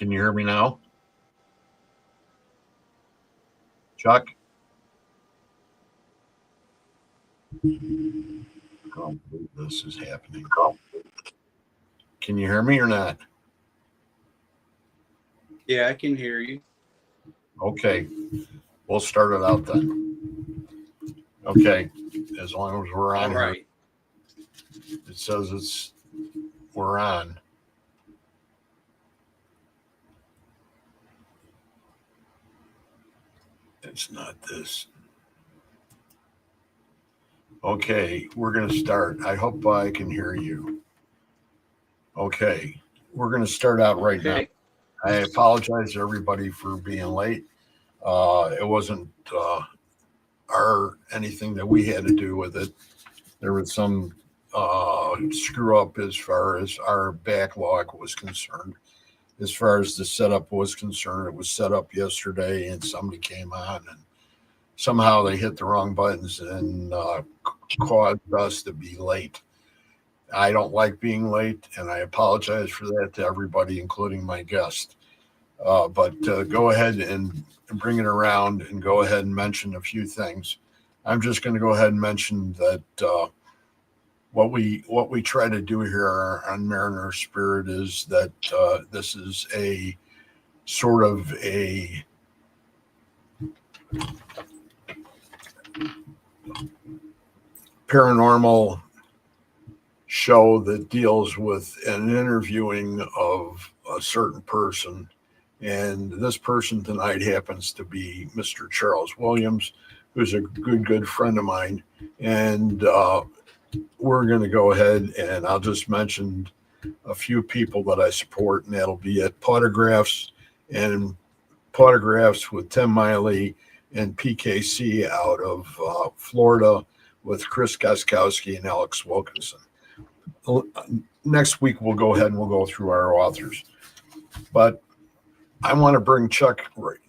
Can you hear me now? Chuck? I don't believe this is happening. Can you hear me or not? Yeah, I can hear you. Okay, we'll start it out then. Okay, as long as we're on All right. here, it says we're on. It's not this. Okay, we're going to start. I hope I can hear you. Okay, we're going to start out right now. Okay. I apologize to everybody for being late. It wasn't anything that we had to do with it. There was some screw up as far as our backlog was concerned. As far as the setup was concerned, it was set up yesterday, and somebody came on, and somehow they hit the wrong buttons and caused us to be late. I don't like being late, and I apologize for that to everybody, including my guest. But go ahead and bring it around and go ahead and mention a few things. I'm just going to go ahead and mention that what we try to do here on Mariner Spirit is that this is a sort of a paranormal show that deals with an interviewing of a certain person. And this person tonight happens to be Mr. Charles Williams, who's a good friend of mine. And we're going to go ahead and I'll just mention a few people that I support, and that'll be at Potographs with Tim Miley and PKC out of Florida with Chris Gaskowski and Alex Wilkinson. Next week, we'll go ahead and we'll go through our authors. But I want to bring Chuck.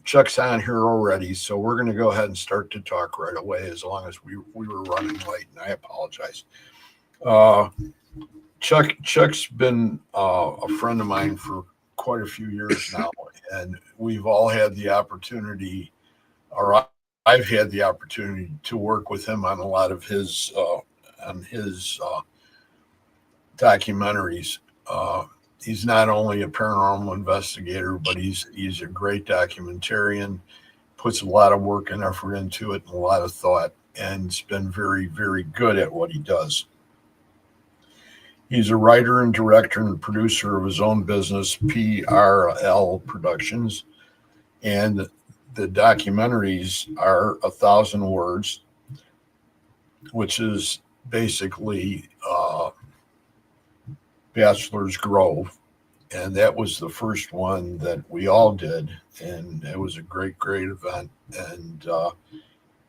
Chuck's on here already, so we're going to go ahead and start to talk right away as long as we were running late, and I apologize. Chuck's been a friend of mine for quite a few years now, and we've all had the opportunity, or I've had the opportunity to work with him on a lot of his documentaries. He's not only a paranormal investigator, but he's a great documentarian, puts a lot of work and effort into it and a lot of thought, and has been very, very good at what he does. He's a writer and director and producer of his own business, PRL Productions, and the documentaries are 1,000 Words, which is basically Bachelor's Grove, and that was the first one that we all did, and it was a great event, and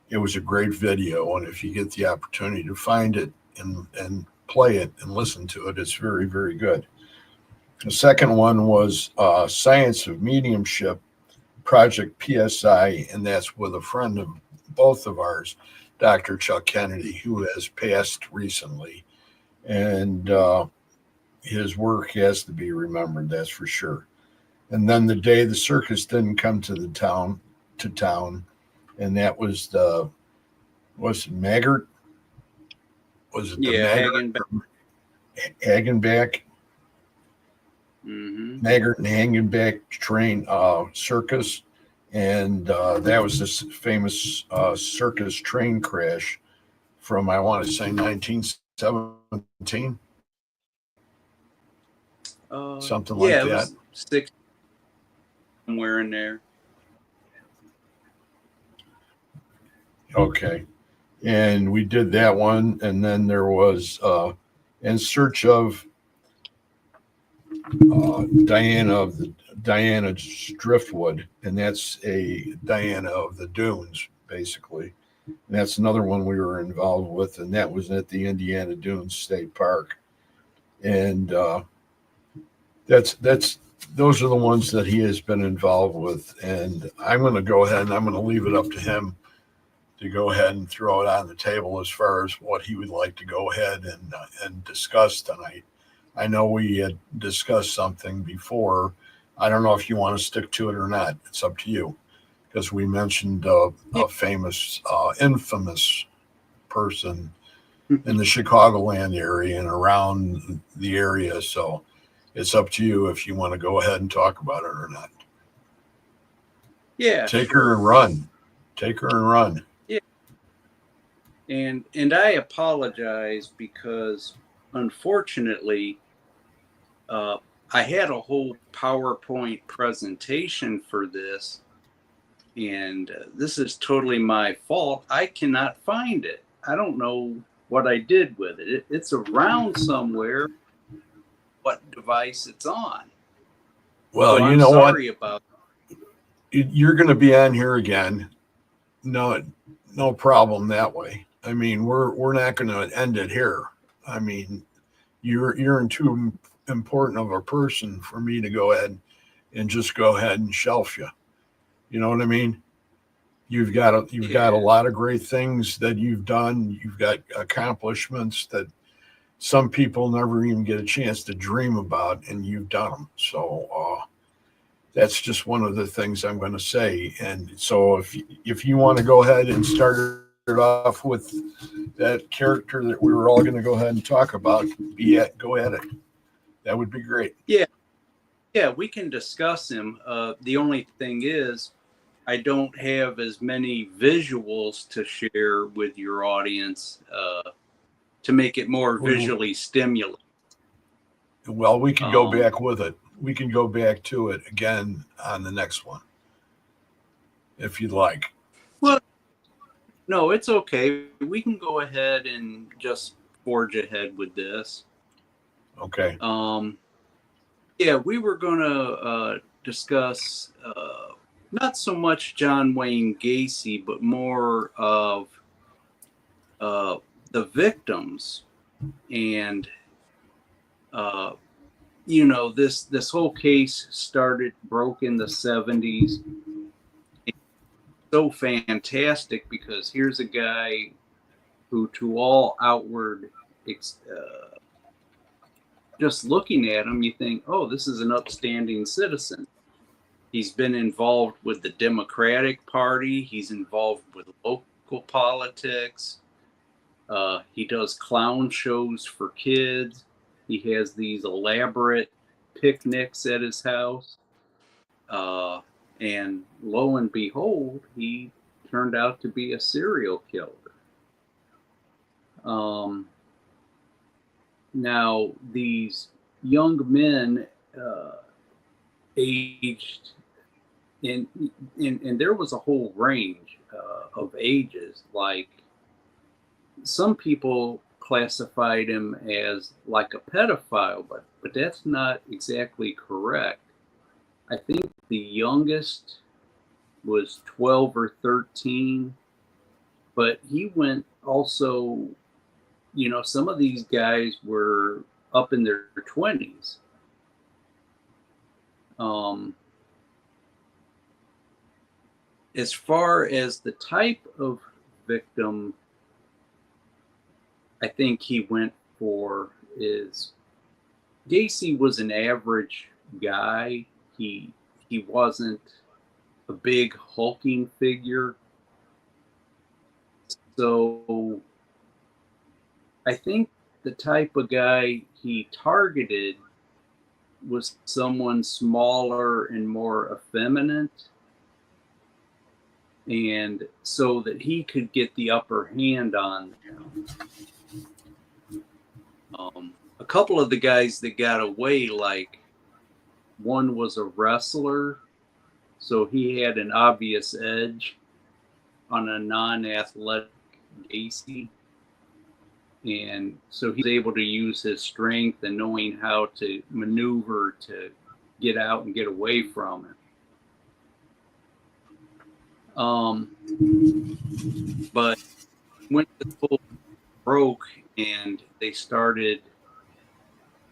it was a great video, and if you get the opportunity to find it and play it and listen to it, it's very, very good. The second one was Science of Mediumship, Project PSI, and that's with a friend of both of ours, Dr. Chuck Kennedy, who has passed recently, and his work has to be remembered, that's for sure. And then The Day the Circus Didn't Come to Town, and that was was it Maggart? Was it the Maggart? Hagenbeck? Mm-hmm. Maggart and Hagenbeck train circus, and that was this famous circus train crash from, I want to say, 1917. Something like that. Was 6 somewhere in there. Okay, and we did that one, and then there was In Search of Diana Driftwood, and that's a Diana of the Dunes, basically. And that's another one we were involved with, and that was at the Indiana Dunes State Park. And those are the ones that he has been involved with. And I'm going to go ahead and I'm going to leave it up to him to go ahead and throw it on the table as far as what he would like to go ahead and discuss tonight. I know we had discussed something before, I don't know if you want to stick to it or not. It's up to you. Because we mentioned Yeah. a famous, infamous person in the Chicagoland area and around the area. So it's up to you if you want to go ahead and talk about it or not. Yeah, Take sure. her and run. Take her and run. Yeah. And I apologize because unfortunately, uh, I had a whole PowerPoint presentation for this, and this is totally my fault. I cannot find it. I don't know what I did with it. It's around somewhere, what device it's on. Well, So you I'm know what? sorry about. You're going to be on here again. No, no problem that way. I mean, we're not going to end it here. I mean, you're in too important of a person for me to go ahead and just go ahead and shelf you. You know what I mean? You've got a Yeah, lot of great things that you've done. You've got accomplishments that some people never even get a chance to dream about, and you've done them. So that's just one of the things I'm going to say. And so if you want to go ahead and start it off with that character that we were all going to go ahead and talk about, go at it. That would be great. yeah, yeah. We can discuss him. The only thing is, I don't have as many visuals to share with your audience to make it more visually stimulating. Well, we can go Um, back with it. We can go back to it again on the next one if you'd like. well, no, it's okay. We can go ahead and just forge ahead with this. Okay. Um, yeah, we were going to discuss not so much John Wayne Gacy, but more of uh, the victims. And uh, this whole case broke in the 70s. It's so fantastic because here's a guy who, to all outward just looking at him, you think, oh, this is an upstanding citizen. He's been involved with the Democratic Party. He's involved with local politics. He does clown shows for kids. He has these elaborate picnics at his house. Uh, and lo and behold, he turned out to be a serial killer. Um, Now, these young men, aged and there was a whole range of ages. Like some people classified him as like a pedophile, but that's not exactly correct. I think the youngest was 12 or 13, but he went also, some of these guys were up in their 20s. Um, as far as the type of victim I think he went for is Gacy was an average guy. He wasn't a big hulking figure. So I think the type of guy he targeted was someone smaller and more effeminate, and so that he could get the upper hand on them. A couple of the guys that got away, like one was a wrestler, so he had an obvious edge on a non-athletic Gacy. And so he was able to use his strength and knowing how to maneuver to get out and get away from it. But when the whole broke and they started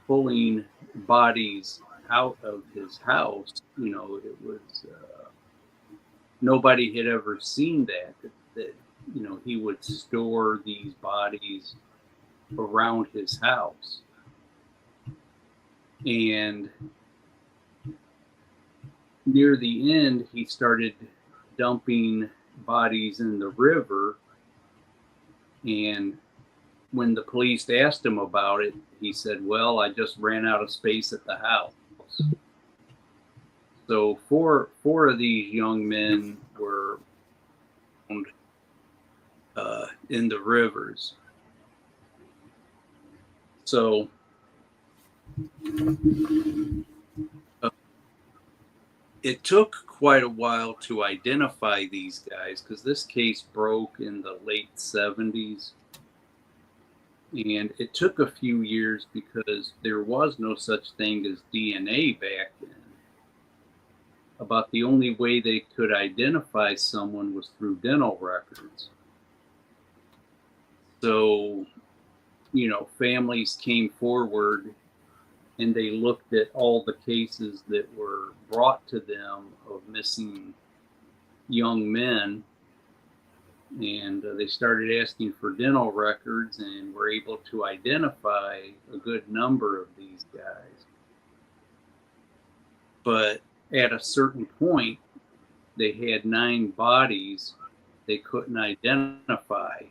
pulling bodies out of his house, it was nobody had ever seen that he would store these bodies around his house. And near the end, he started dumping bodies in the river. And when the police asked him about it, he said, "Well, I just ran out of space at the house." So four of these young men were found in the rivers. So it took quite a while to identify these guys because this case broke in the late 70s. And it took a few years because there was no such thing as DNA back then. About the only way they could identify someone was through dental records. So, you know, families came forward and they looked at all the cases that were brought to them of missing young men. And they started asking for dental records and were able to identify a good number of these guys. But at a certain point, they had 9 bodies they couldn't identify.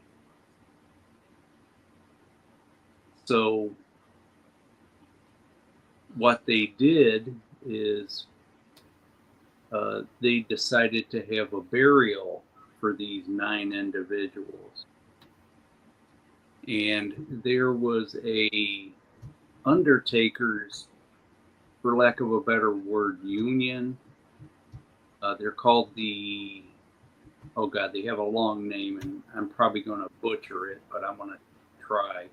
So what they did is they decided to have a burial for these 9 individuals. And there was a undertakers, for lack of a better word, union. They're called the, oh God, they have a long name and I'm probably going to butcher it, but I'm going to try.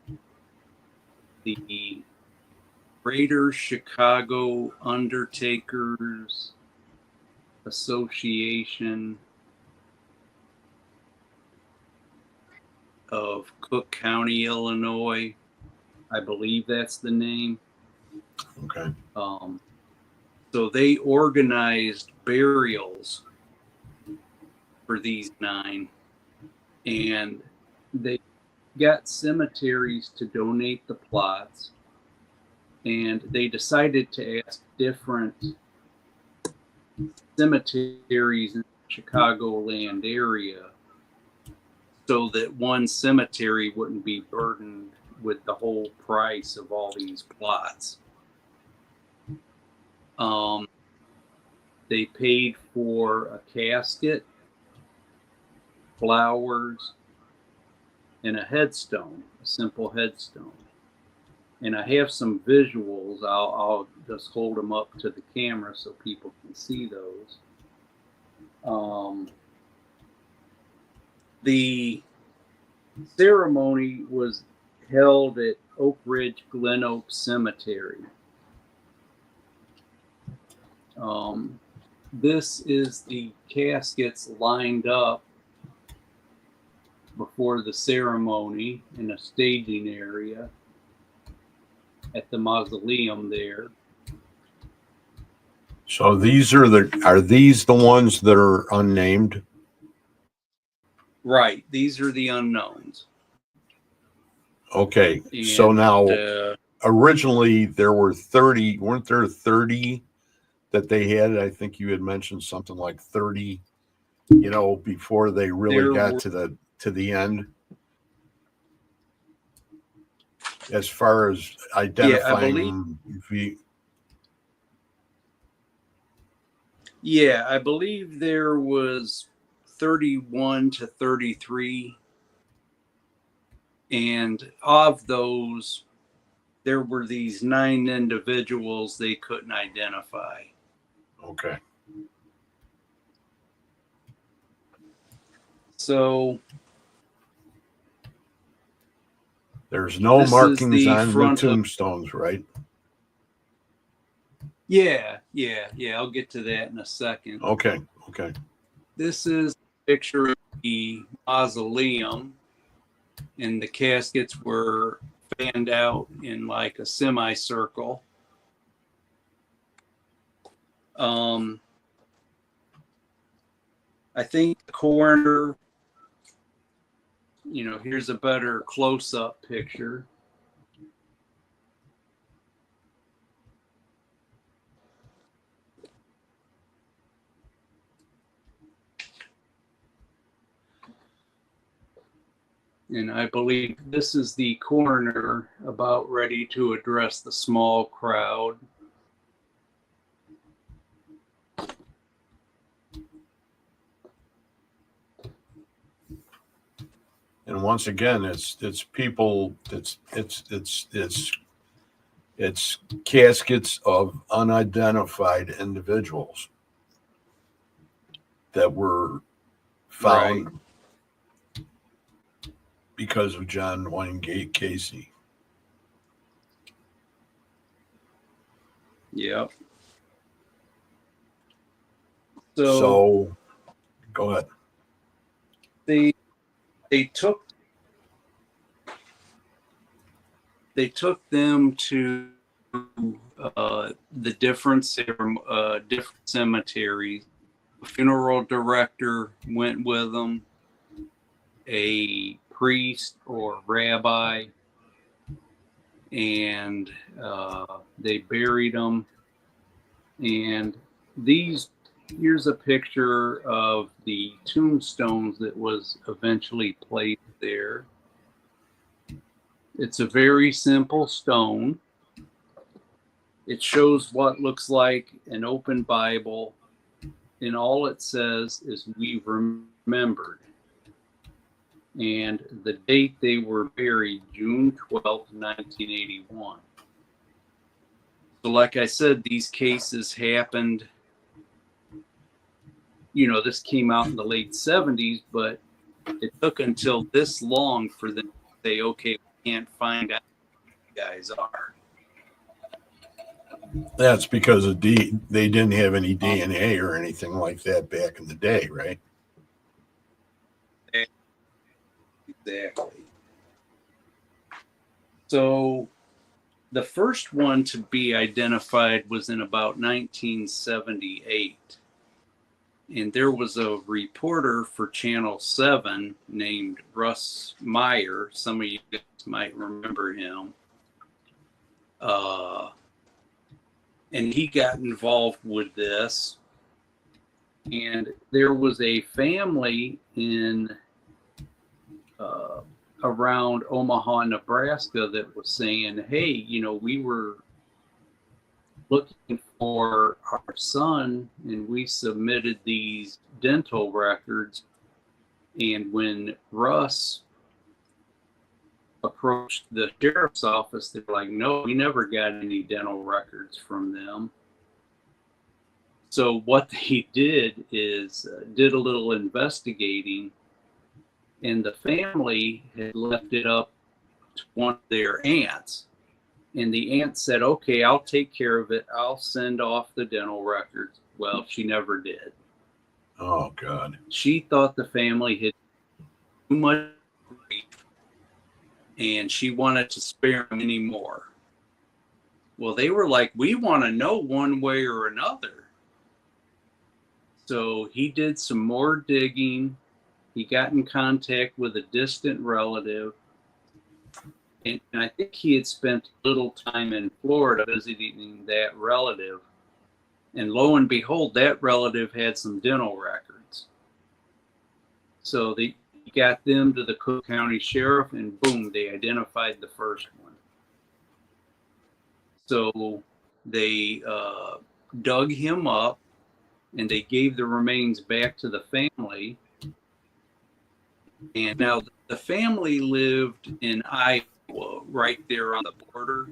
The Greater Chicago Undertakers Association of Cook County, Illinois. I believe that's the name. Okay. So they organized burials for these 9, and they got cemeteries to donate the plots, and they decided to ask different cemeteries in the Chicagoland area so that one cemetery wouldn't be burdened with the whole price of all these plots. They paid for a casket, flowers, and a headstone, a simple headstone. And I have some visuals. I'll just hold them up to the camera so people can see those. The ceremony was held at Oak Ridge Glen Oak Cemetery. This is the caskets lined up before the ceremony in a staging area at the mausoleum there. So these are these the ones that are unnamed? Right. These are the unknowns. Okay. And, so now originally there were 30, weren't there 30 that they had? I think you had mentioned something like 30, you know, before they really got to the end. As far as identifying I believe there was 31 to 33. And of those, there were these 9 individuals they couldn't identify. Okay. So there's no markings on the tombstones, right? Yeah. I'll get to that in a second. Okay. This is a picture of the mausoleum, and the caskets were fanned out in like a semicircle. I think the coroner, you know, here's a better close-up picture. And I believe this is the coroner about ready to address the small crowd. And once again, it's people, it's caskets of unidentified individuals that were found because of John Wayne Casey. Yep. So go ahead. They took them to the different cemeteries. A funeral director went with them, a priest or rabbi, and they buried them. And here's a picture of the tombstones that was eventually placed there. It's a very simple stone. It shows what looks like an open Bible, and all it says is "we remembered." And the date they were buried, June 12th, 1981. So like I said, these cases happened, this came out in the late 70s, but it took until this long for them to say, okay, we can't find out who you guys are. That's because they didn't have any DNA or anything like that back in the day, right? Exactly. So the first one to be identified was in about 1978. And there was a reporter for Channel 7 named Russ Meyer. Some of you guys might remember him. And he got involved with this. And there was a family in around Omaha, Nebraska that was saying, hey, we were looking for our son and we submitted these dental records. And when Russ approached the sheriff's office, they were like, no, we never got any dental records from them. So what they did is did a little investigating, and the family had left it up to one of their aunts. And the aunt said, okay, I'll take care of it. I'll send off the dental records. Well, she never did. Oh, God. She thought the family had too much grief, and she wanted to spare them anymore. Well, they were like, we want to know one way or another. So he did some more digging. He got in contact with a distant relative. And I think he had spent a little time in Florida visiting that relative. And lo and behold, that relative had some dental records. So he got them to the Cook County Sheriff, and boom, they identified the first one. So they dug him up, and they gave the remains back to the family. And now the family lived in Iowa, right there on the border.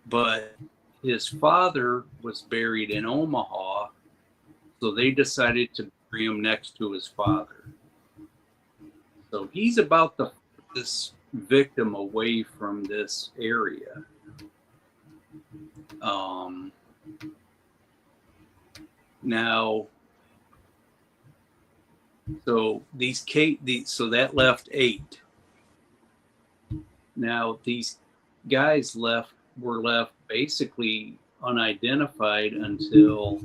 But his father was buried in Omaha, so they decided to bury him next to his father. So he's about the furthest victim away from this area. Now, so so that left 8. Now these guys were left basically unidentified until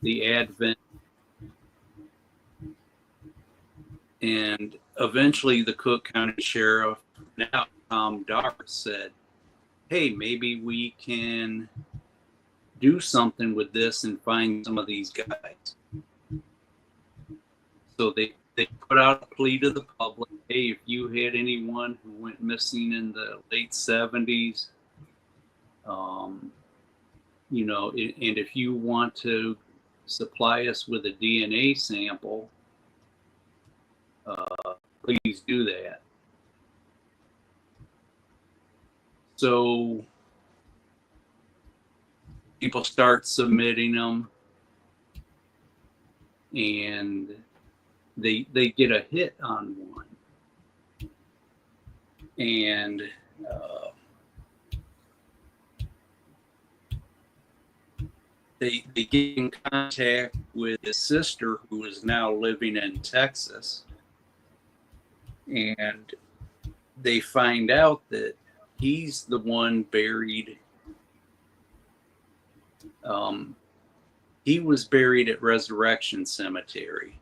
the advent, and eventually the Cook County Sheriff, now Tom Dart, said, hey, maybe we can do something with this and find some of these guys. So they put out a plea to the public. hey, if you had anyone who went missing in the late 70s, you know, and if you want to supply us with a DNA sample, please do that. So people start submitting them, and they get a hit on one, and they get in contact with his sister, who is now living in Texas, and they find out that he's the one buried. He was buried at Resurrection Cemetery.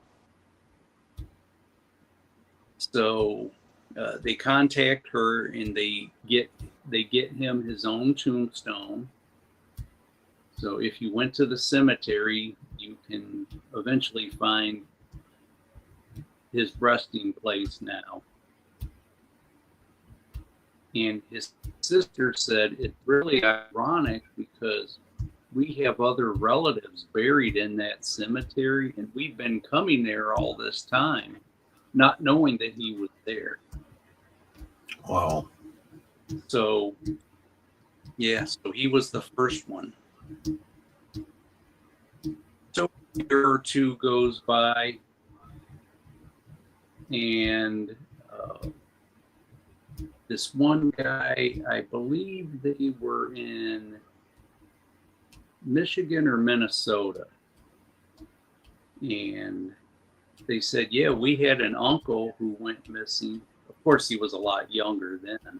So they contact her, and they get him his own tombstone. So if you went to the cemetery, you can eventually find his resting place now. And his sister said it's really ironic because we have other relatives buried in that cemetery, and we've been coming there all this time, not knowing that he was there. Wow. So, yeah, so he was the first one. So a year or two goes by, and this one guy, I believe they were in Michigan or Minnesota, and they said, yeah, we had an uncle who went missing. Of course, he was a lot younger then,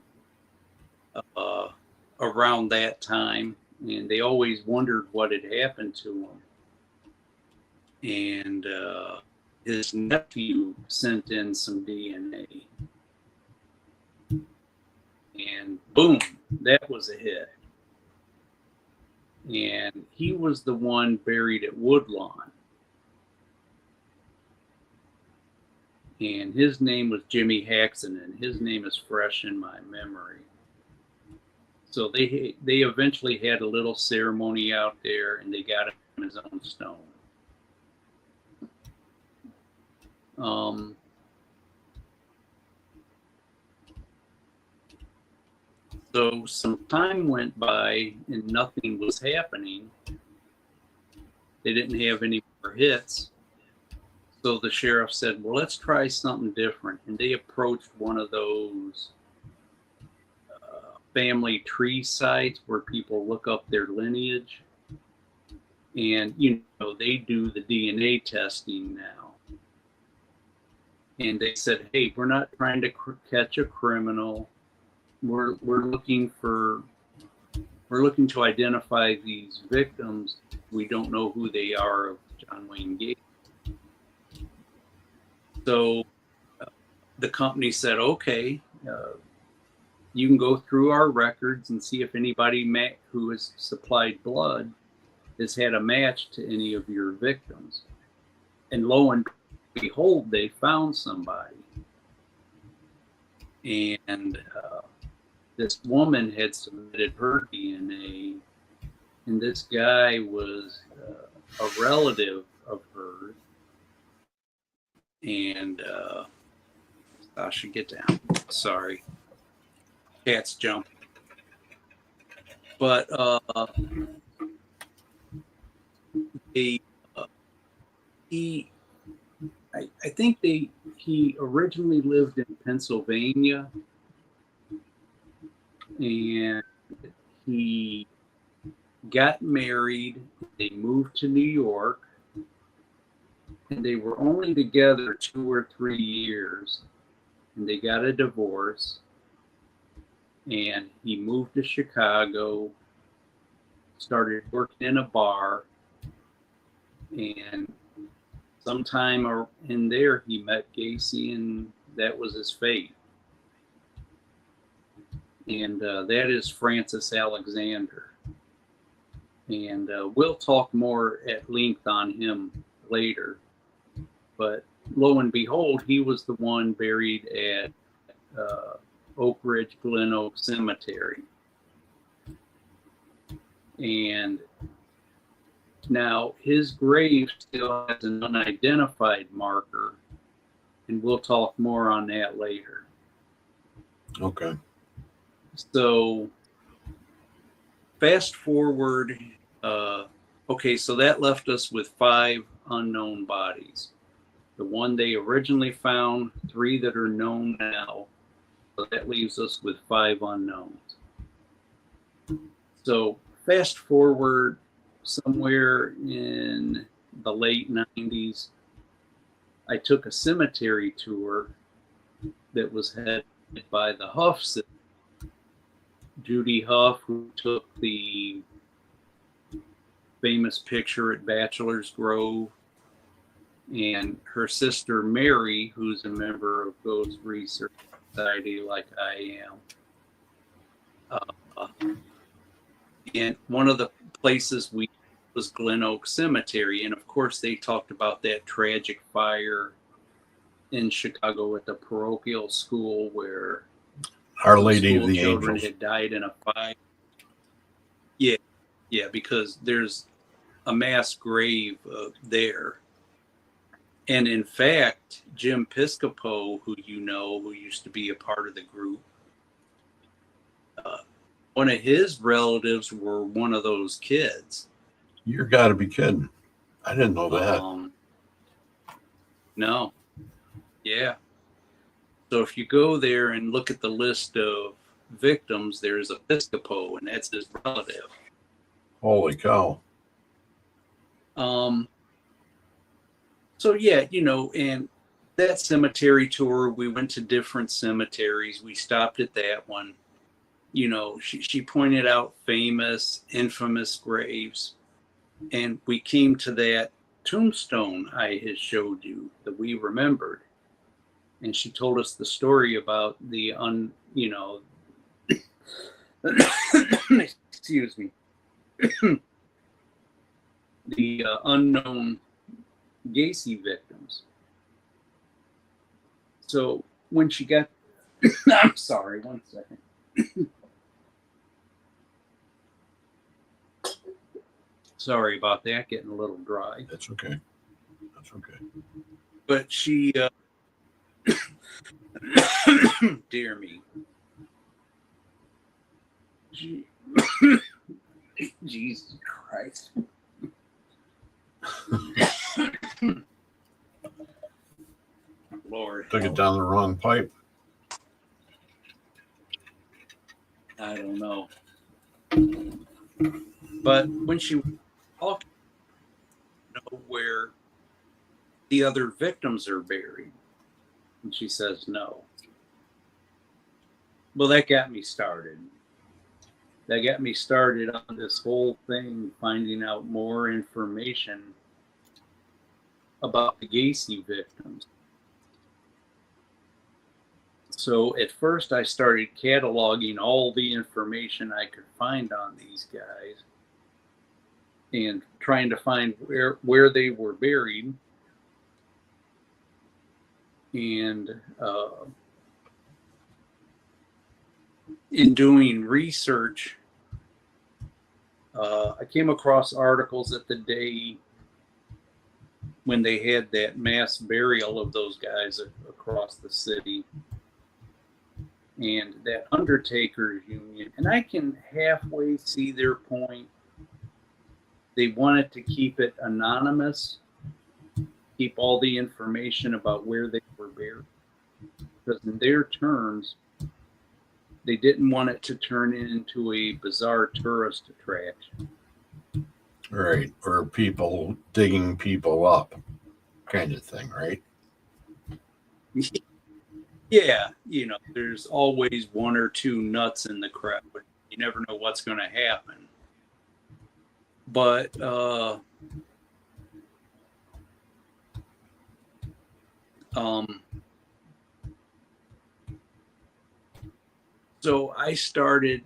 around that time, and they always wondered what had happened to him. And his nephew sent in some DNA, and boom, that was a hit. And he was the one buried at Woodlawn. And his name was Jimmy Haxon, and his name is fresh in my memory. So they eventually had a little ceremony out there, and they got him his own stone. So some time went by and nothing was happening. They didn't have any more hits. So the sheriff said, well, let's try something different. And they approached one of those family tree sites where people look up their lineage. And, you know, they do the DNA testing now. And they said, hey, we're not trying to catch a criminal. We're looking to identify these victims. We don't know who they are of John Wayne Gacy. So the company said, okay, you can go through our records and see if anybody who has supplied blood has had a match to any of your victims. And lo and behold, they found somebody. And this woman had submitted her DNA, and this guy was a relative of hers. And I should get down. Sorry, cats jump. But I think he originally lived in Pennsylvania, and he got married. They moved to New York, and they were only together 2 or 3 years, and they got a divorce, and he moved to Chicago, started working in a bar, and sometime in there he met Gacy, and that was his fate. And that is Francis Alexander. And we'll talk more at length on him later. But lo and behold, he was the one buried at Oak Ridge Glen Oak Cemetery. And now his grave still has an unidentified marker, and we'll talk more on that later. Okay. So fast forward, okay, so that left us with 5 unknown bodies. The one they originally found, 3 that are known now. So that leaves us with 5 unknowns. So fast forward somewhere in the late 90s, I took a cemetery tour that was headed by the Huff sister, Judy Huff, who took the famous picture at Bachelor's Grove, and her sister Mary, who's a member of Ghost Research Society like I am. And one of the places we was Glen Oak Cemetery, and of course they talked about that tragic fire in Chicago at the parochial school where Our Lady of the children Angels. had died in a fire. Yeah, because there's a mass grave there. And in fact, Jim Piscopo, who you know, who used to be a part of the group, one of his relatives were one of those kids. You got to be kidding. I didn't know that. No. Yeah. So if you go there and look at the list of victims, there's a Piscopo, and that's his relative. Holy cow. So yeah, you know, and that cemetery tour, we went to different cemeteries. We stopped at that one. You know, she pointed out famous, infamous graves. And we came to that tombstone I had showed you that we remembered. And she told us the story about the excuse me, the unknown Gacy victims. So when she got, I'm sorry, one second. Sorry about that, getting a little dry. That's okay. That's okay. But she, dear me. Jesus Christ. Lord. Took it down the wrong pipe. I don't know. But when she talked, know where the other victims are buried, and she says no. Well, that got me started. That got me started on this whole thing, finding out more information about the Gacy victims. So at first I started cataloging all the information I could find on these guys and trying to find where they were buried. And in doing research, I came across articles at the day when they had that mass burial of those guys across the city, and that Undertakers Union. And I can halfway see their point. They wanted to keep it anonymous, keep all the information about where they were buried, because in their terms, they didn't want it to turn into a bizarre tourist attraction. Right. Or people digging people up kind of thing, right? Yeah, you know, there's always one or two nuts in the crowd. You never know what's going to happen. But so I started,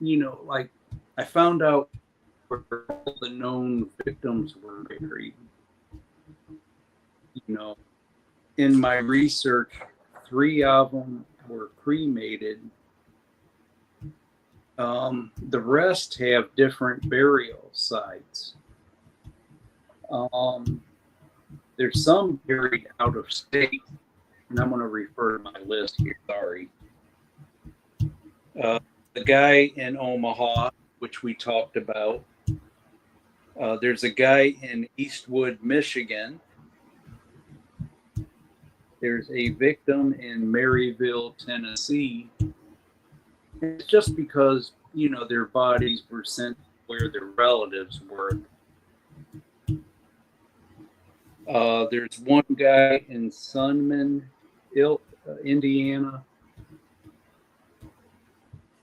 you know, like I found out where all the known victims were buried. you know, in my research, 3 of them were cremated. The rest have different burial sites. There's some buried out of state, and I'm going to refer to my list here. Sorry. The guy in Omaha, which we talked about. There's a guy in Eastwood, Michigan. There's a victim in Maryville, Tennessee. It's just because, you know, their bodies were sent where their relatives were. There's one guy in Sunman, Indiana.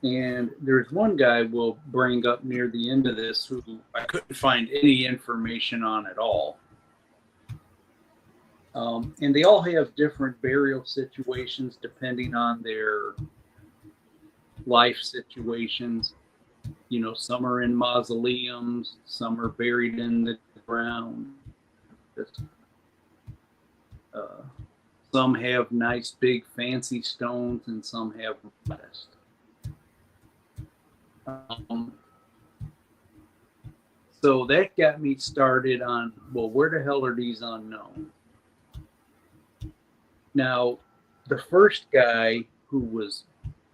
And there's one guy we'll bring up near the end of this who I couldn't find any information on at all. And they all have different burial situations depending on their life situations. You know, some are in mausoleums, some are buried in the ground. Some have nice big fancy stones and some have modest. So that got me started on, well, where the hell are these unknown? Now, the first guy who was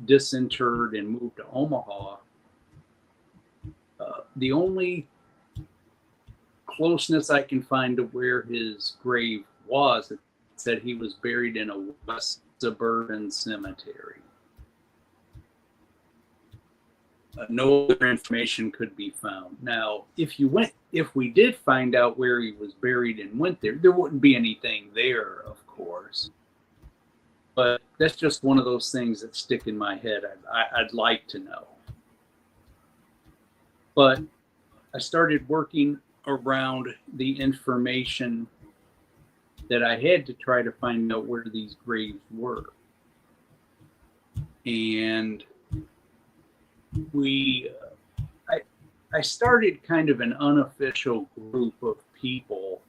disinterred and moved to Omaha, the only closeness I can find to where his grave was, it said he was buried in a West suburban cemetery. No other information could be found. Now, if we did find out where he was buried and went there, there wouldn't be anything there, of course. But that's just one of those things that stick in my head. I'd like to know. But I started working around the information that I had to try to find out where these graves were. And I started kind of an unofficial group of people.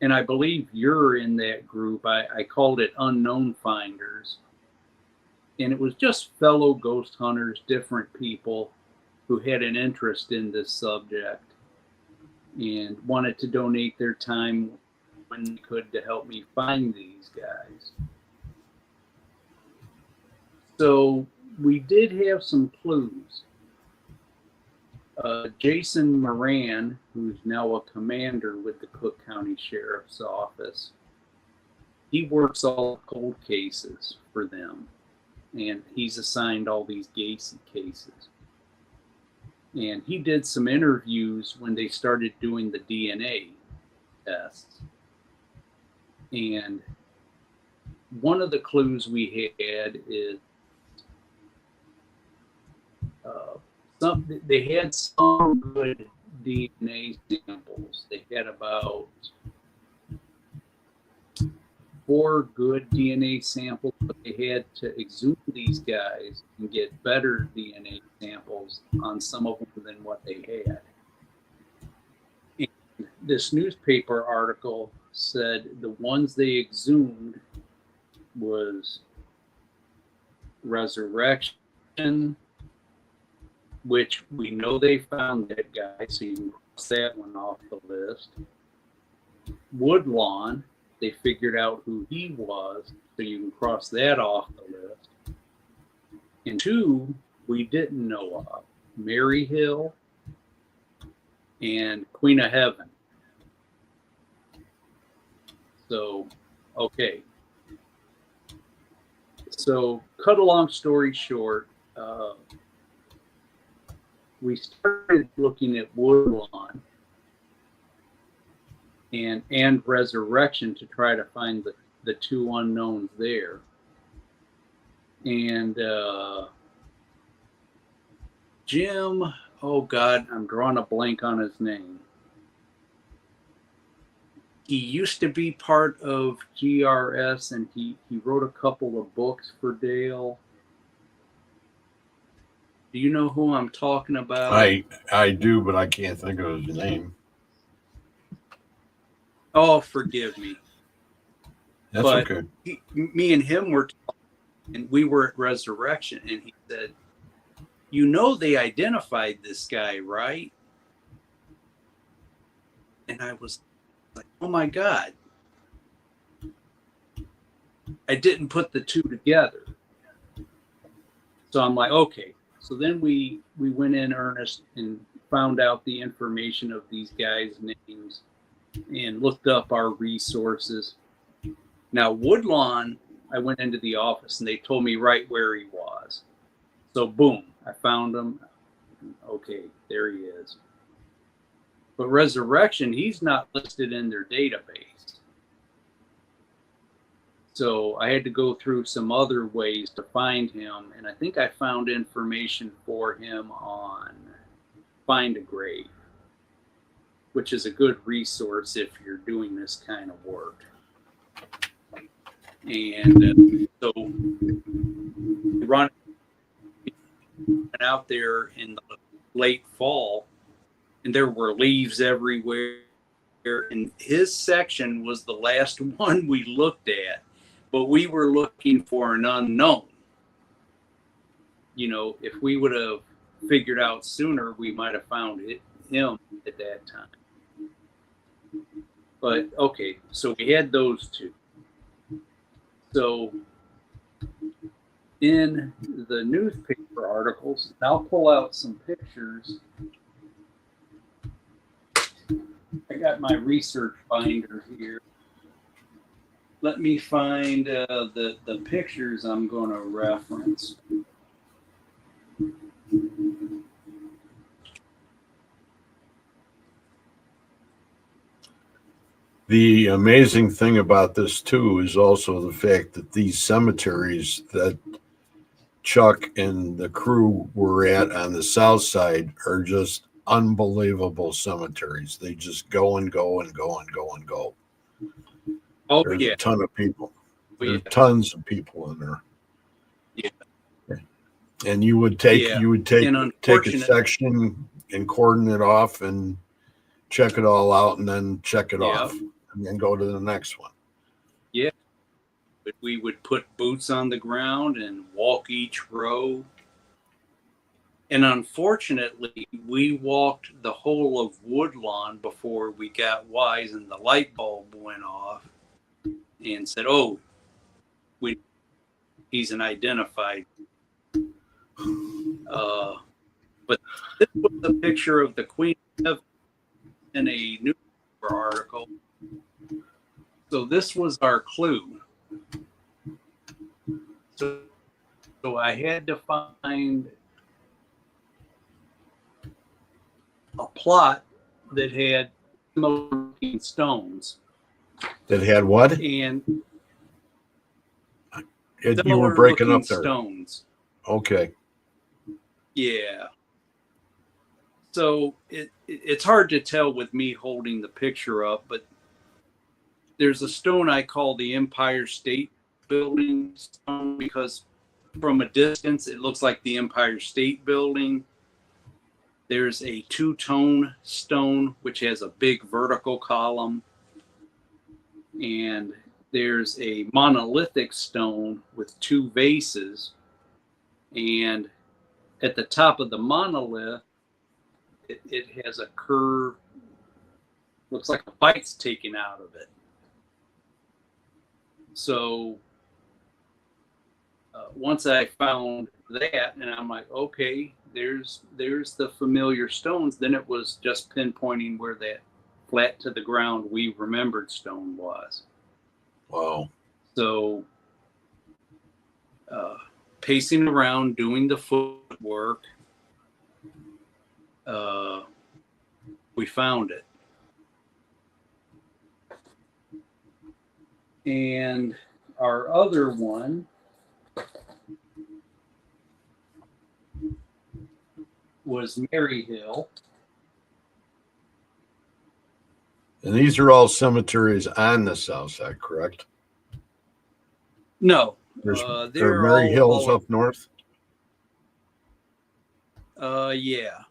And I believe you're in that group. I called it Unknown Finders. And it was just fellow ghost hunters, different people who had an interest in this subject and wanted to donate their time when they could to help me find these guys. So we did have some clues. Jason Moran, who's now a commander with the Cook County Sheriff's Office, he works all cold cases for them. And he's assigned all these Gacy cases. And he did some interviews when they started doing the DNA tests. And one of the clues we had is they had some good DNA samples. They had about 4 good DNA samples, but they had to exhume these guys and get better DNA samples on some of them than what they had. And this newspaper article said the ones they exhumed was Resurrection, which we know they found that guy, so you can cross that one off the list. Woodlawn, they figured out who he was, so you can cross that off the list. And 2 we didn't know of, Mary Hill and Queen of Heaven. So, okay. So, cut a long story short, we started looking at Woodlawn and Resurrection to try to find the 2 unknowns there. And Jim, oh God, I'm drawing a blank on his name. He used to be part of GRS, and he wrote a couple of books for Dale. Do you know who I'm talking about? I do, but I can't think of his name. Oh, forgive me. That's But okay. me and him were talking, and we were at Resurrection, and he said, "You know, they identified this guy, right?" And I was like, "Oh my God, I didn't put the two together." So I'm like, "Okay." So then we went in earnest and found out the information of these guys' names and looked up our resources. Now, Woodlawn, I went into the office and they told me right where he was. So boom, I found him. Okay, there he is. But Resurrection, he's not listed in their database. So I had to go through some other ways to find him. And I think I found information for him on Find a Grave, which is a good resource if you're doing this kind of work. And so Ron went out there in the late fall, and there were leaves everywhere. And his section was the last one we looked at, but we were looking for an unknown. You know, if we would have figured out sooner, we might have found him at that time. But okay, so we had those two. So in the newspaper articles, I'll pull out some pictures. I got my research binder here. Let me find the pictures I'm going to reference. The amazing thing about this too is also the fact that these cemeteries that Chuck and the crew were at on the south side are just unbelievable cemeteries. They just go and go and go and go and go. Oh, There's yeah. a ton of people. Oh, There's yeah. tons of people in there. Yeah. And you would take take a unfortunate- section and cordon it off and check it all out and then check it Yeah. off and then go to the next one. Yeah. But we would put boots on the ground and walk each row. And unfortunately, we walked the whole of Woodlawn before we got wise and the light bulb went off and said, "Oh, he's an identified." But this was a picture of the Queen of Heaven in a newspaper article. So this was our clue. So I had to find a plot that had similar stones. That had what? And You were breaking up there. Stones. Okay. Yeah. So it's hard to tell with me holding the picture up, but there's a stone I call the Empire State Building stone because from a distance it looks like the Empire State Building. There's a two-tone stone which has a big vertical column, and there's a monolithic stone with two vases, and at the top of the monolith it has a curve, looks like a bite's taken out of it. So once I found that, and I'm like, okay, there's the familiar stones, then it was just pinpointing where that flat to the ground we remembered stone was. Wow. So pacing around, doing the footwork, we found it. And our other one was Maryhill. And these are all cemeteries on the south side, correct? No, there are Mary Hills up north. Yeah.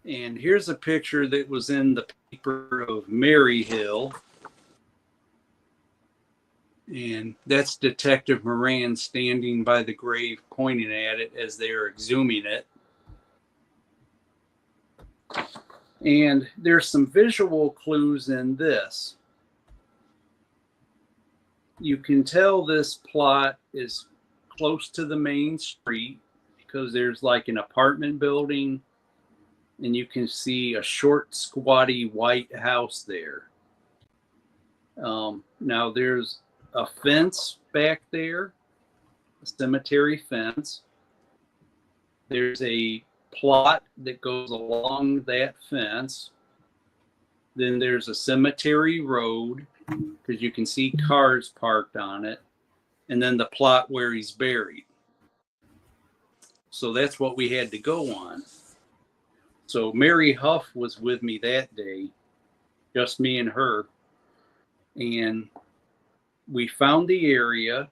And here's a picture that was in the paper of Maryhill. And that's Detective Moran standing by the grave pointing at it as they are exhuming it. And there's some visual clues in this. You can tell this plot is close to the main street because there's like an apartment building and you can see a short, squatty white house there. Now there's a fence back there, a cemetery fence. There's a plot that goes along that fence. Then there's a cemetery road because you can see cars parked on it. And then the plot where he's buried. So that's what we had to go on. So Mary Huff was with me that day, just me and her. And we found the area.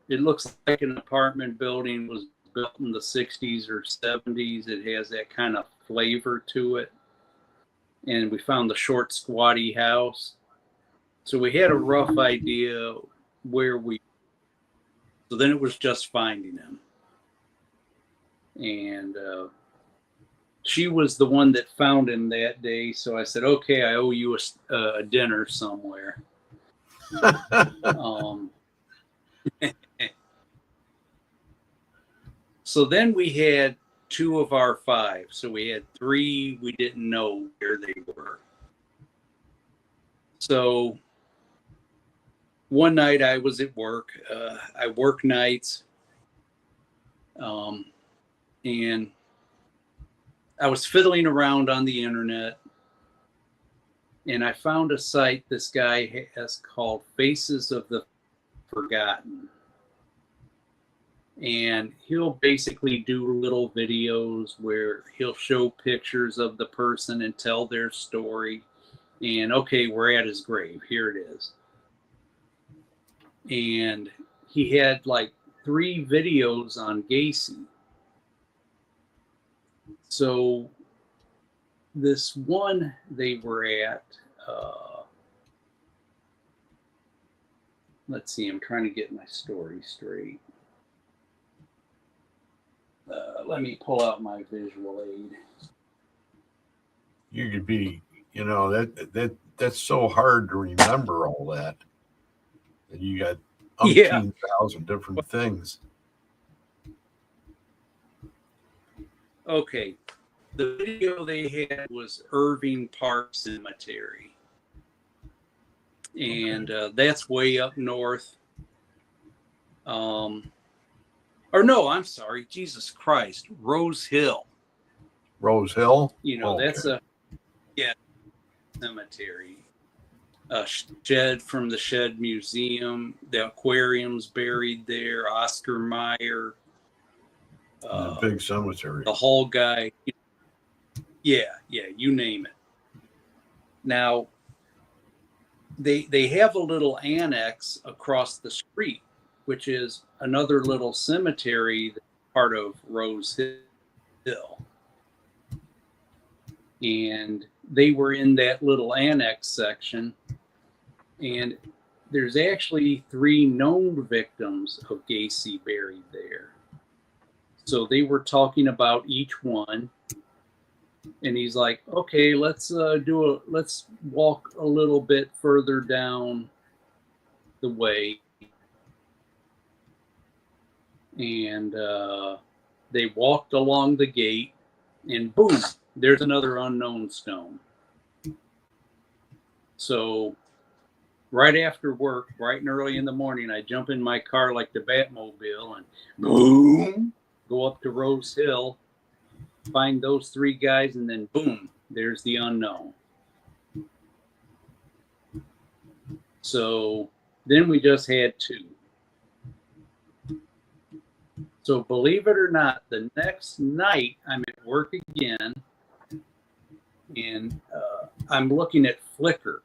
It looks like an apartment building was built in the 60s or 70s. It has that kind of flavor to it. And we found the short, squatty house. So we had a rough idea where we. So then it was just finding him. And she was the one that found him that day. So I said, okay, I owe you a dinner somewhere. So then we had 2 of our 5. So we had 3 we didn't know where they were. So one night I was at work. I work nights. And I was fiddling around on the internet. And I found a site this guy has called Faces of the Forgotten. And he'll basically do little videos where he'll show pictures of the person and tell their story. And okay, we're at his grave. Here it is. And he had like 3 videos on Gacy. So this one they were at, let's see, I'm trying to get my story straight. Let me pull out my visual aid. You could be, that's so hard to remember all that. And you got 18,000 different things. Okay. The video they had was Irving Park Cemetery. And that's way up north. Or no, I'm sorry. Jesus Christ. Rose Hill. Rose Hill? That's a cemetery. A shed from the Shed Museum. The aquarium's buried there. Oscar Mayer. Big cemetery. The Hall guy. Yeah, you name it. Now, they have a little annex across the street, which is another little cemetery that's part of Rose Hill. And they were in that little annex section. And there's actually 3 known victims of Gacy buried there. So they were talking about each one. And he's like, okay, let's walk a little bit further down the way. And they walked along the gate, and boom, there's another unknown stone. So right after work, bright and early in the morning, I jump in my car like the Batmobile and boom, go up to Rose Hill, find those 3 guys, and then boom, there's the unknown. So then we just had 2. So believe it or not, the next night I'm at work again, and I'm looking at Flickr.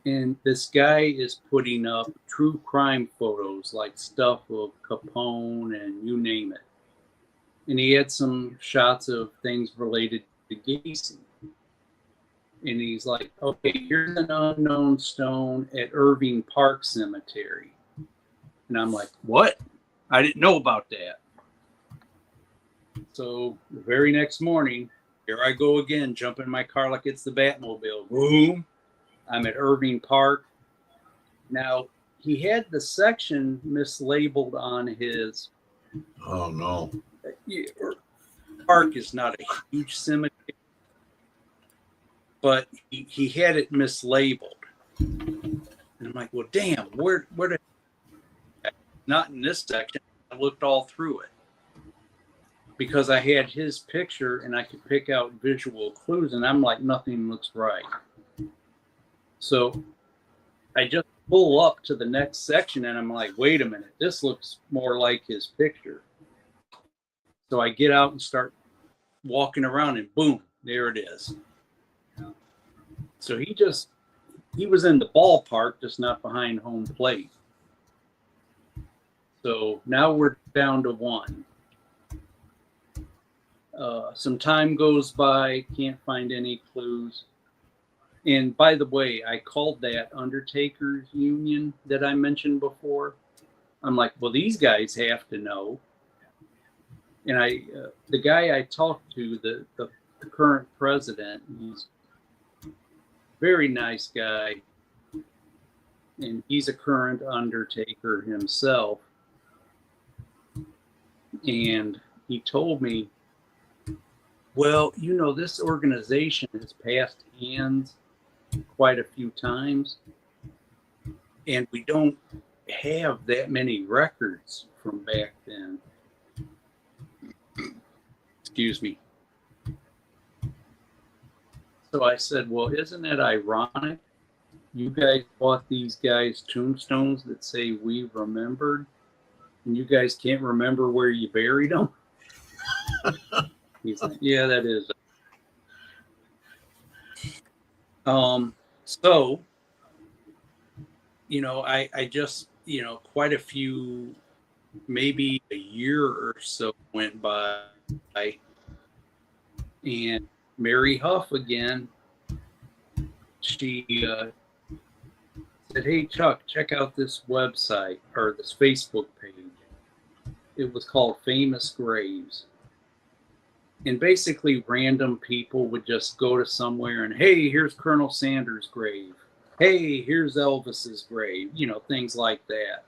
And this guy is putting up true crime photos, like stuff of Capone and you name it. and he had some shots of things related to Gacy. And he's like, okay, here's an unknown stone at Irving Park Cemetery. And I'm like, what? I didn't know about that. So the very next morning, here I go again, jump in my car like it's the Batmobile. Boom. I'm at Irving Park. Now, he had the section mislabeled on his. Oh, no. Park is not a huge cemetery, but he had it mislabeled. And I'm like, well, damn, where did. Not in this section. I looked all through it because I had his picture and I could pick out visual clues, and I'm like, nothing looks right. So I just pull up to the next section and I'm like, wait a minute, this looks more like his picture. So I get out and start walking around, and boom, there it is. So he was in the ballpark, just not behind home plate. So now we're down to one. Some time goes by, can't find any clues. And by the way, I called that Undertakers Union that I mentioned before. I'm like, well, these guys have to know. And the guy I talked to, the current president, he's a very nice guy. And he's a current undertaker himself. And he told me, well, you know, this organization has passed hands quite a few times, and we don't have that many records from back then. Excuse me. So I said, well, isn't it ironic? You guys bought these guys tombstones that say we remembered, and you guys can't remember where you buried them? He's like, yeah, that is. So, you know, I just, you know, quite a few, maybe a year or so went by, and Mary Huff again, she said, hey, Chuck, check out this website or this Facebook page. It was called Famous Graves. And basically random people would just go to somewhere and, hey, here's Colonel Sanders' grave. Hey, here's Elvis's grave, you know, things like that.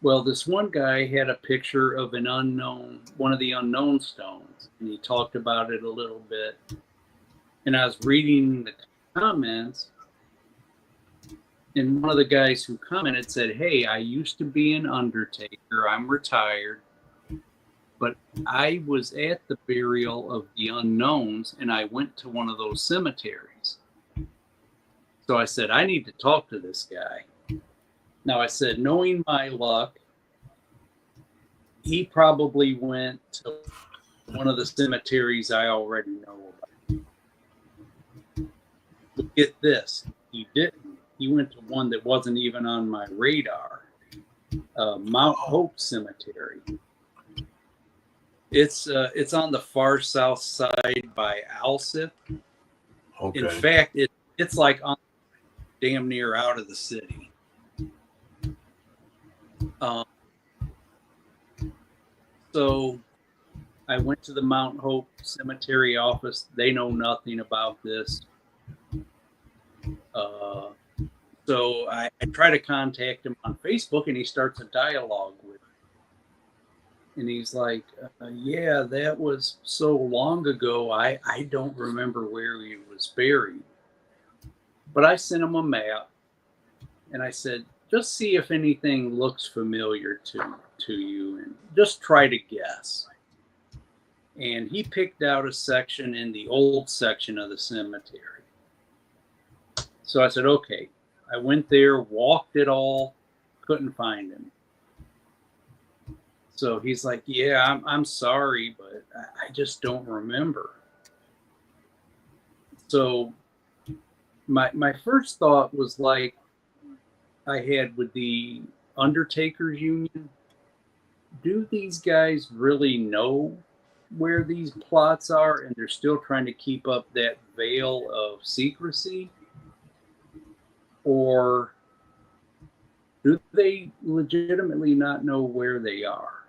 Well, this one guy had a picture of one of the unknown stones, and he talked about it a little bit. And I was reading the comments, and one of the guys who commented said, hey, I used to be an undertaker. I'm retired. But I was at the burial of the unknowns, and I went to one of those cemeteries. So I said, I need to talk to this guy. Now, I said, knowing my luck, he probably went to one of the cemeteries I already know about. But get this, he didn't. He went to one that wasn't even on my radar, Mount Hope Cemetery. It's on the far south side by Alsip. Okay. In fact, it's like on damn near out of the city. So I went to the Mount Hope Cemetery office. They know nothing about this. So I try to contact him on Facebook, and he starts a dialogue with me. And he's like, yeah, that was so long ago, I don't remember where he was buried. But I sent him a map, and I said, just see if anything looks familiar to you, and just try to guess. And he picked out a section in the old section of the cemetery. So I said, okay. I went there, walked it all, couldn't find him. So he's like, yeah, I'm sorry, but I just don't remember. So my first thought was like I had with the Undertakers Union. do these guys really know where these plots are and they're still trying to keep up that veil of secrecy? Or do they legitimately not know where they are?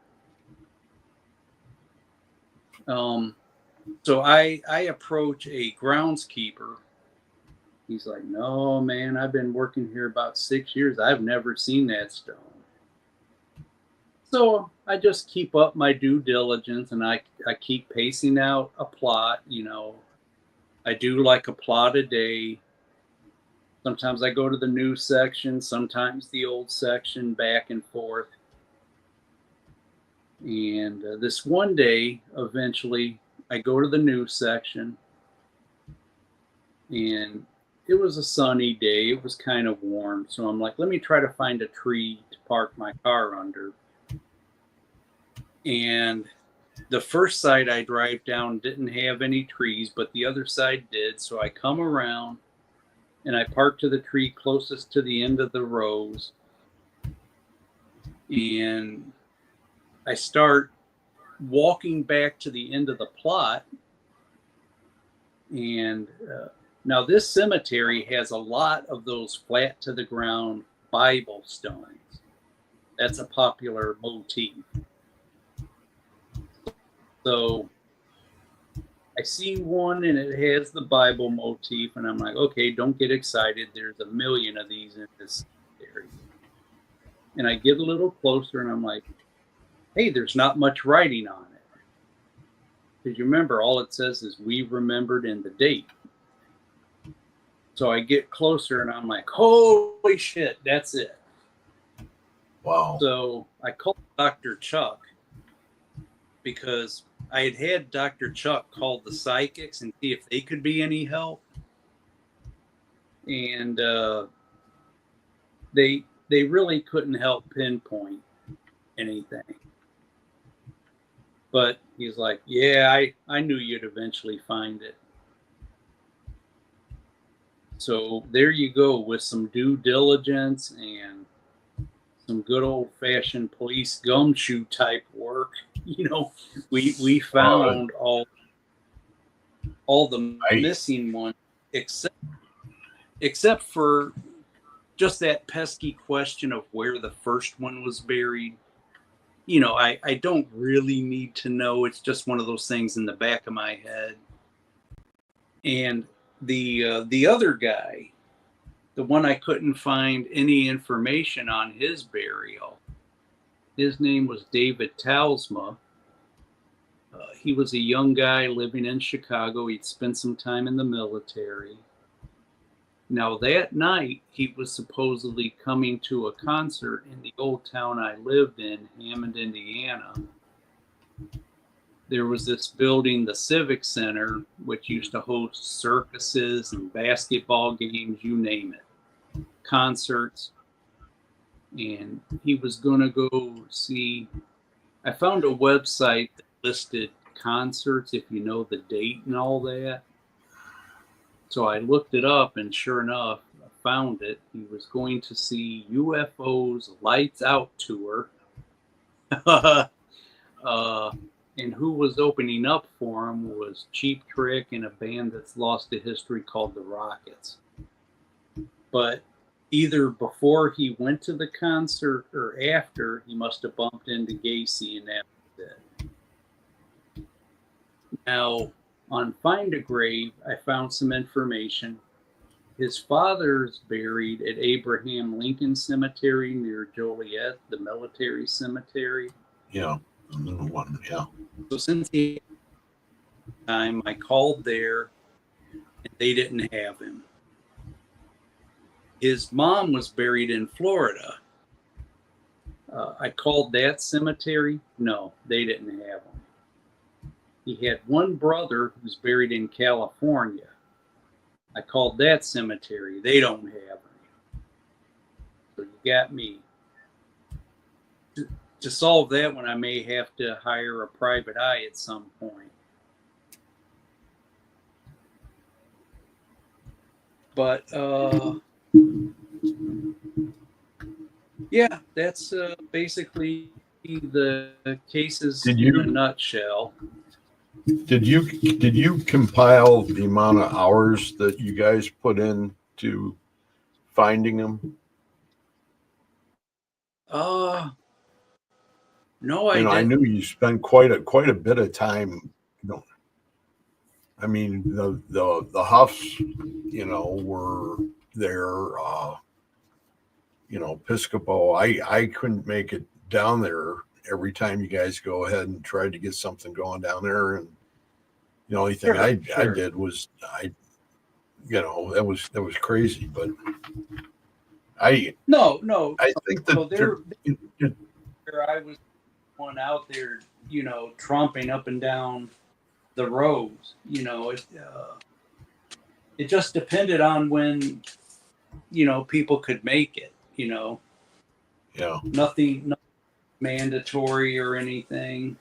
So I approach a groundskeeper. He's like, no, man, I've been working here about 6 years. I've never seen that stone. So I just keep up my due diligence and I keep pacing out a plot. I do like a plot a day. Sometimes I go to the new section, sometimes the old section, back and forth. And this one day, eventually, I go to the new section, and it was a sunny day. It was kind of warm. So I'm like, let me try to find a tree to park my car under. And the first side I drive down didn't have any trees, but the other side did. So I come around and I park to the tree closest to the end of the rows. And I start walking back to the end of the plot. And now this cemetery has a lot of those flat to the ground Bible stones. That's a popular motif. So I see one and it has the Bible motif, and I'm like, okay, don't get excited. There's a million of these in this cemetery. And I get a little closer and I'm like, hey, there's not much writing on it. Because you remember, all it says is we remembered in the date. So I get closer and I'm like, holy shit, that's it. Wow. So I called Dr. Chuck because I had Dr. Chuck call the psychics and see if they could be any help. And they really couldn't help pinpoint anything. But he's like, yeah, I knew you'd eventually find it. So there you go, with some due diligence and some good old-fashioned police gumshoe type work. We found all the missing ones, except for just that pesky question of where the first one was buried. I don't really need to know. It's just one of those things in the back of my head. And the other guy, the one I couldn't find any information on his burial, his name was David Talsma. He was a young guy living in Chicago. He'd spent some time in the military. Now, that night, he was supposedly coming to a concert in the old town I lived in, Hammond, Indiana. There was this building, the Civic Center, which used to host circuses and basketball games, you name it, concerts. And he was going to go see. I found a website that listed concerts, if you know the date and all that. So I looked it up, and sure enough, I found it. He was going to see UFO's Lights Out tour. And who was opening up for him was Cheap Trick and a band that's lost to history called the Rockets. But either before he went to the concert or after, he must have bumped into Gacy, and that was it. Now, on Find a Grave, I found some information. His father's buried at Abraham Lincoln Cemetery near Joliet, the military cemetery. Yeah, the little one, yeah. So since the time, I called there, and they didn't have him. His mom was buried in Florida. I called that cemetery. No, they didn't have him. He had one brother who's buried in California. I called that cemetery. They don't have him. So you got me. To solve that one, I may have to hire a private eye at some point. But yeah, that's basically the cases Did in a you nutshell. did you compile the amount of hours that you guys put in to finding them? No, I You know, I knew didn't. you spent quite a bit of time. You know, I mean, the Huffs, you know, were there. You know, Piscopo. I couldn't make it down there every time you guys go ahead and tried to get something going down there, and the only thing I Sure. did was you know, that was crazy, but I No. I think So that there I was one out there, tromping up and down the roads. It just depended on when people could make it. yeah. Nothing mandatory or anything.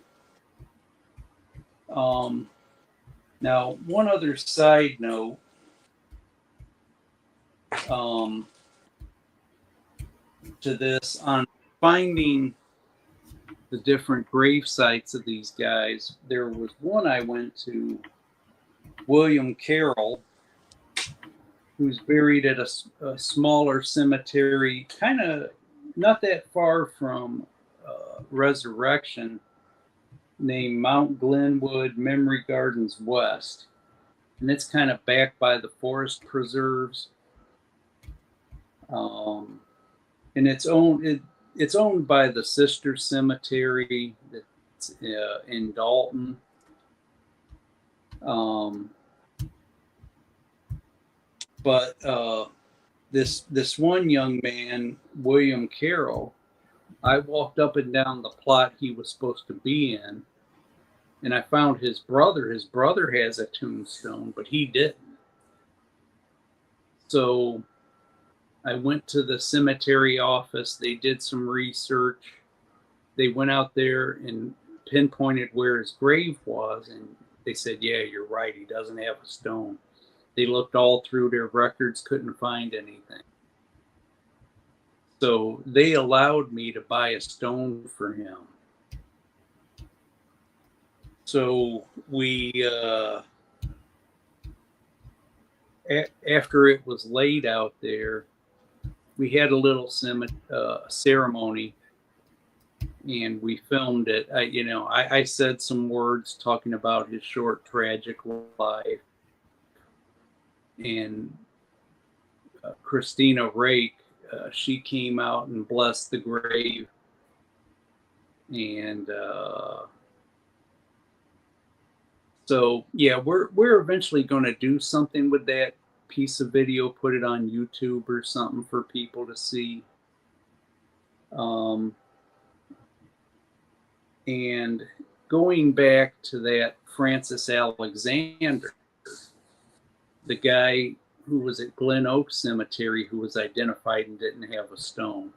Now, one other side note. To this on finding the different grave sites of these guys. There was one I went to, William Carroll, who's buried at a smaller cemetery, kind of not that far from Resurrection, named Mount Glenwood Memory Gardens West. And it's kind of back by the forest preserves. And it's owned by the sister cemetery that's in Dalton. But this one young man, William Carroll, I walked up and down the plot he was supposed to be in, and I found his brother. His brother has a tombstone, but he didn't. So I went to the cemetery office. They did some research. They went out there and pinpointed where his grave was, and they said, yeah, you're right, he doesn't have a stone. They looked all through their records, couldn't find anything. So they allowed me to buy a stone for him. So we, after it was laid out there, we had a little ceremony, and we filmed it. I said some words talking about his short, tragic life. And Christina Rake, she came out and blessed the grave. And so, yeah, we're eventually going to do something with that piece of video, put it on YouTube or something for people to see. And going back to that Francis Alexander, the guy who was at Glen Oak Cemetery who was identified and didn't have a stone.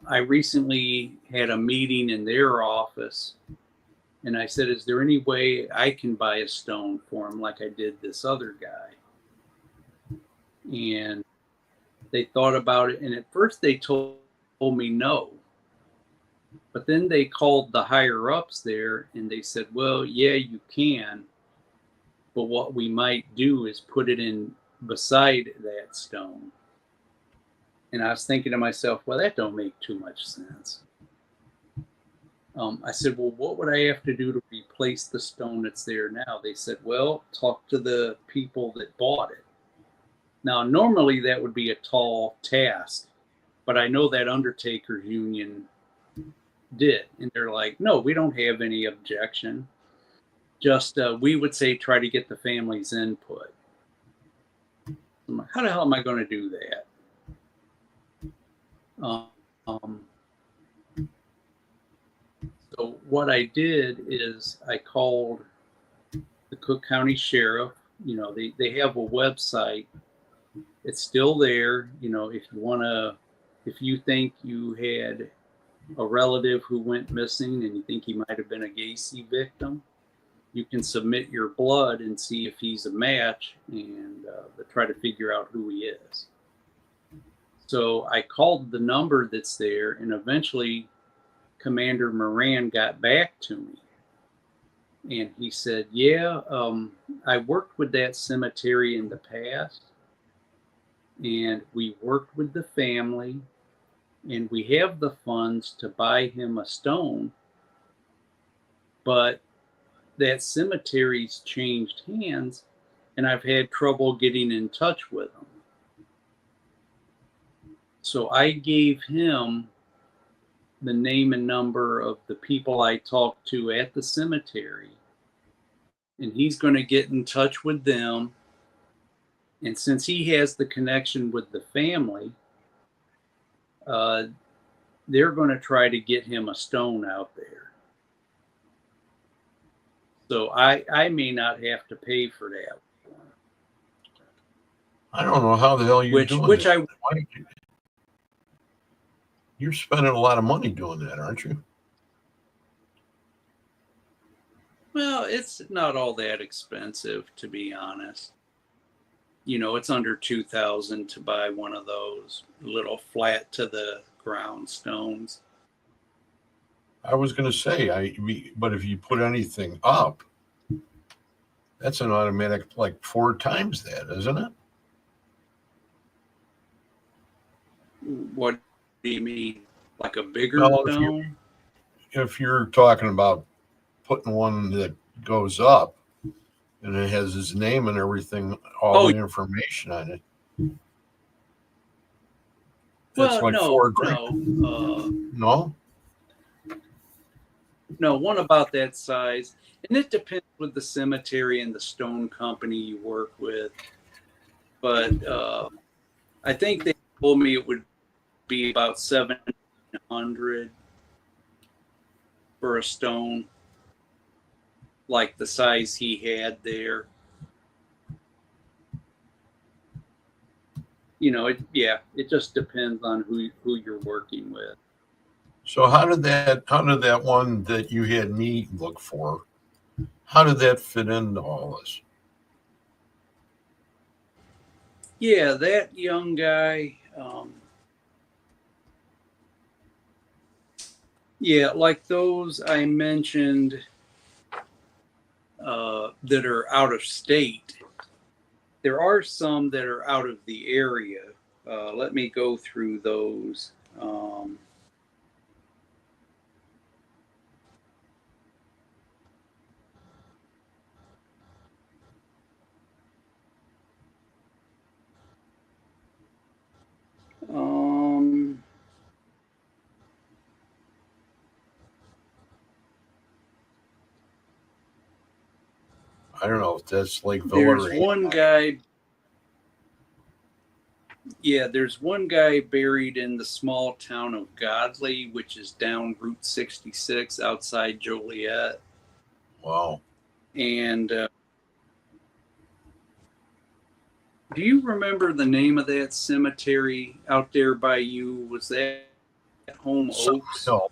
I recently had a meeting in their office, and I said, is there any way I can buy a stone for him like I did this other guy? And they thought about it, and at first they told me no. But then they called the higher ups there, and they said, well, yeah, you can. But what we might do is put it in beside that stone. And I was thinking to myself, well, that don't make too much sense. I said, well, what would I have to do to replace the stone that's there now? They said, well, talk to the people that bought it. Now, normally that would be a tall task, but I know that Undertakers Union did. And they're like, no, we don't have any objection. Just, we would say, try to get the family's input. I'm like, how the hell am I going to do that? So what I did is I called the Cook County Sheriff. They have a website. It's still there. If you think you had a relative who went missing and you think he might have been a Gacy victim, you can submit your blood and see if he's a match, and try to figure out who he is. So I called the number that's there, and eventually Commander Moran got back to me, and he said, "Yeah, I worked with that cemetery in the past, and we worked with the family, and we have the funds to buy him a stone, but that cemetery's changed hands, and I've had trouble getting in touch with them." So I gave him the name and number of the people I talked to at the cemetery, and he's going to get in touch with them. And since he has the connection with the family, they're going to try to get him a stone out there. So I may not have to pay for that. I don't know how the hell you're doing Which that. You're spending a lot of money doing that, aren't you? Well, it's not all that expensive, to be honest. You know, it's under $2,000 to buy one of those little flat to the ground stones. I was going to say, but if you put anything up, that's an automatic like 4 times that, isn't it? What do you mean? Like a bigger stone? If you're talking about putting one that goes up and it has his name and everything, all the information on it, that's like $4 grand. No? No, one about that size. And it depends with the cemetery and the stone company you work with. But I think they told me it would be about $700 for a stone, like the size he had there. You know, it just depends on who you're working with. So how did that one that you had me look for, how did that fit into all this? Yeah, that young guy, like those I mentioned that are out of state. There are some that are out of the area. Let me go through those. I don't know if that's like there's one guy. Yeah, there's one guy buried in the small town of Godley, which is down Route 66 outside Joliet. Wow. And do you remember the name of that cemetery out there by you? Was that Home Oaks? No.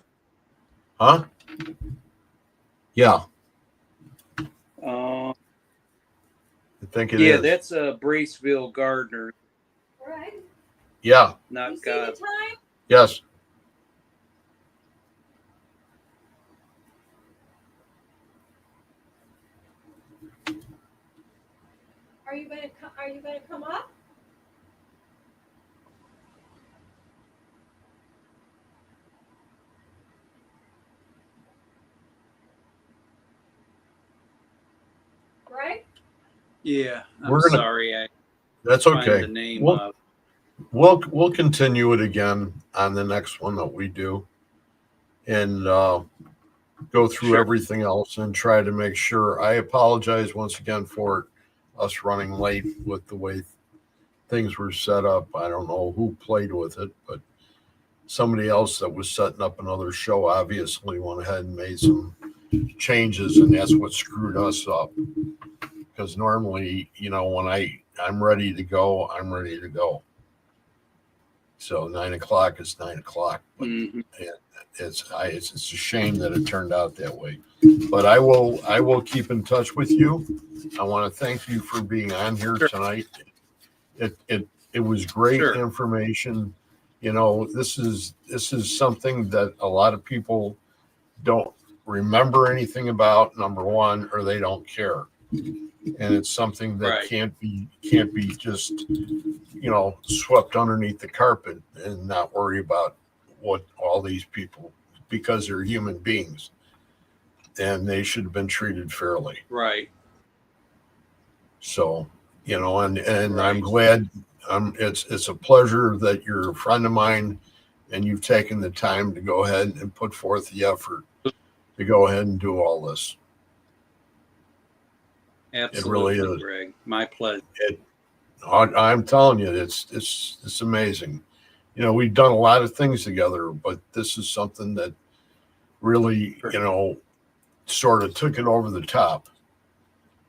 Huh? Yeah. I think it is. Yeah, that's Braceville Gardner. Right. Yeah. Not you see the time? Yes. Are you gonna come up? Right? Yeah, I'm sorry. That's okay. The name we'll continue it again on the next one that we do, and go through everything else and try to make sure. I apologize once again for us running late with the way things were set up. I don't know who played with it, but somebody else that was setting up another show obviously went ahead and made some changes, and that's what screwed us up. Because normally, you know, when I'm ready to go, I'm ready to go. So 9 o'clock is 9 o'clock. But it's a shame that it turned out that way. But I will keep in touch with you. I want to thank you for being on here tonight. It was great information. You know, this is something that a lot of people don't remember anything about, number one, or they don't care. And it's something that Right. can't be just, swept underneath the carpet and not worry about what all these people, because they're human beings and they should have been treated fairly. Right. So, and I'm Right. glad. It's a pleasure that you're a friend of mine and you've taken the time to go ahead and put forth the effort to go ahead and do all this. Absolutely, really is. Greg. My pleasure. I'm telling you, it's amazing. We've done a lot of things together, but this is something that really, sort of took it over the top.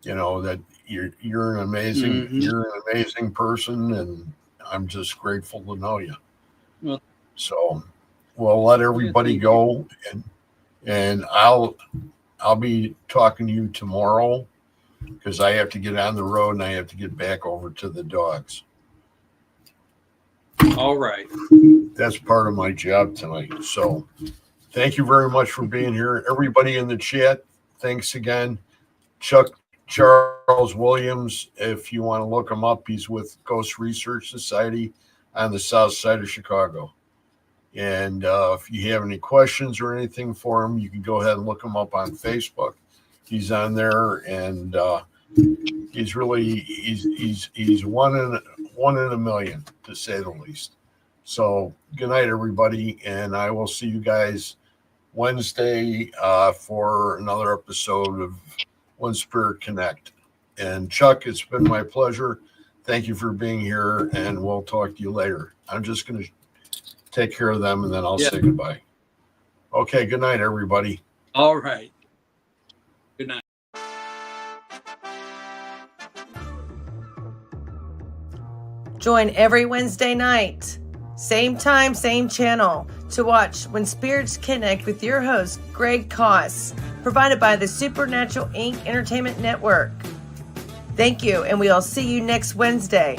That you're an amazing Mhm. you're an amazing person, and I'm just grateful to know you. Well- So we'll let everybody thank go, and I'll be talking to you tomorrow because I have to get on the road and I have to get back over to the dogs. All right. That's part of my job tonight. So thank you very much for being here. Everybody in the chat, thanks again. Chuck Charles Williams, if you want to look him up, he's with Ghost Research Society on the south side of Chicago. And if you have any questions or anything for him, you can go ahead and look him up on Facebook. He's on there, and he's really he's one in a million, to say the least. So good night, everybody, and I will see you guys Wednesday for another episode of One Spirit Connect. And Chuck, it's been my pleasure. Thank you for being here, and we'll talk to you later. I'm just going to take care of them, and then I'll say goodbye. Okay, good night, everybody. All right. Good night. Join every Wednesday night, same time, same channel, to watch When Spirits Connect with your host, Greg Koss, provided by the Supernatural Inc. Entertainment Network. Thank you, and we'll see you next Wednesday.